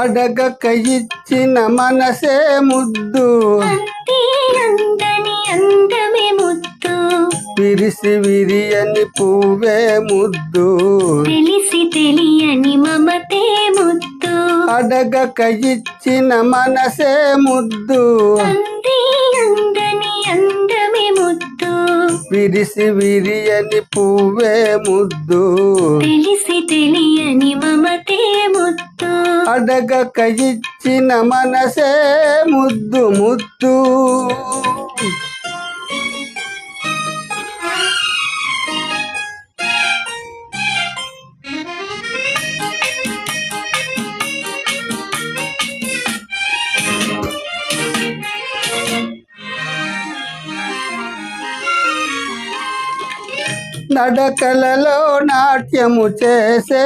అడగక ఇచ్చిన మనసే ముద్దు, అందని అందమే ముద్దు, విరిసి విరియని పువ్వే ముద్దు, తెలిసి తెలియని మమతే ముద్దు, అడగక ఇచ్చిన మనసే ముద్దు, అందని అందమే ముద్దు, విరిసి విరియని పువ్వే ముద్దు, తెలిసి తెలియని మమతే ముద్దు, అడగక ఇచ్చిన మనసే ముద్దు ముద్దు. నడకలలో నాట్యము చేసే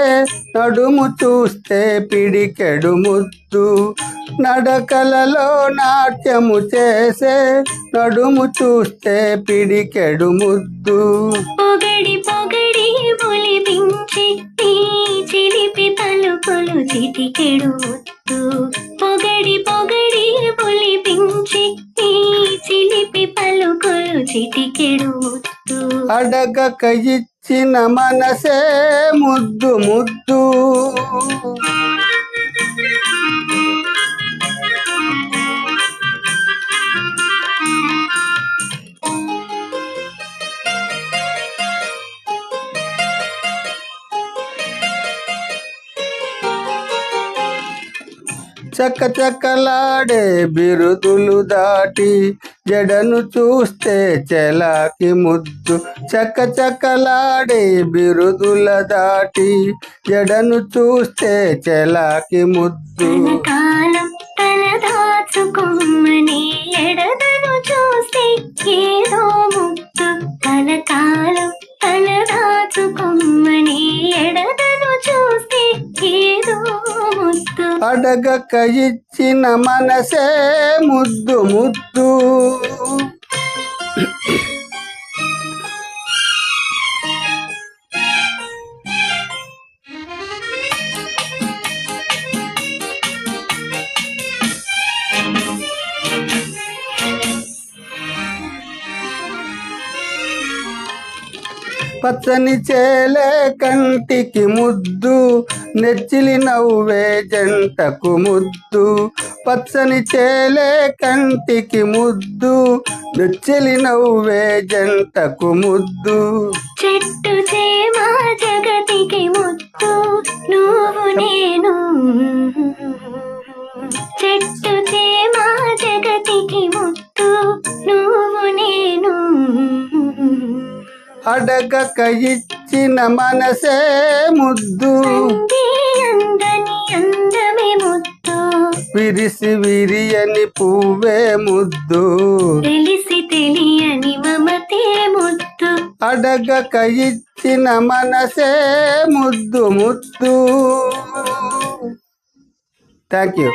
నడుము చూస్తే పిడికెడు ముద్దు, నడకలలో నాట్యము చేసే నడుము చూస్తే పిడికెడు ముద్దు, పొగడి పొగడి ఒలిపించి చిలిపి పలుకులు చిటికెడు ముద్దు, పొగడి పొగడి ఒలిపించి చిలిపి పలుకులు చిటికెడు ముద్దు, అడగక ఇచ్చిన మనసే ముద్దు ముద్దు. చకచకలాడే బిరుదులు దాటి జడను చూస్తే చెలాకి ముద్దు, చకచకలాడే బిరుదుల దాటి జడను చూస్తే చెలాకి ముద్దు, కాలం తల దాచుకొమ్మని ఎడదను చూస్తే ఏదో ముద్దు, కలకాలం తల దాచుకొమ్మని ఎడదను చూస్తే ఏదో ముద్దు, అడగక ఇచ్చిన మనసే ముద్దు ముద్దు. పచ్చని చేలే కంటికి ముద్దు, నెచ్చిలి నవ్వే జంటకు ముద్దు, పచ్చని చేలే కంటికి ముద్దు, నెచ్చిలి నవ్వే జంటకు ముద్దు, చెట్టు చేమ జగతికి ముద్దు, నువ్వు నేను, చెట్టు చేమ జగతికి ముద్దు, నువ్వు నేను, అడగక ఇచ్చిన మనసే ముద్దు, అందని అందమే ముద్దు, విరిసి విరియని పువ్వే ముద్దు, తెలిసి తెలియని మమతే ముద్దు, అడగక ఇచ్చిన మనసే ముద్దు ముద్దు. Thank you.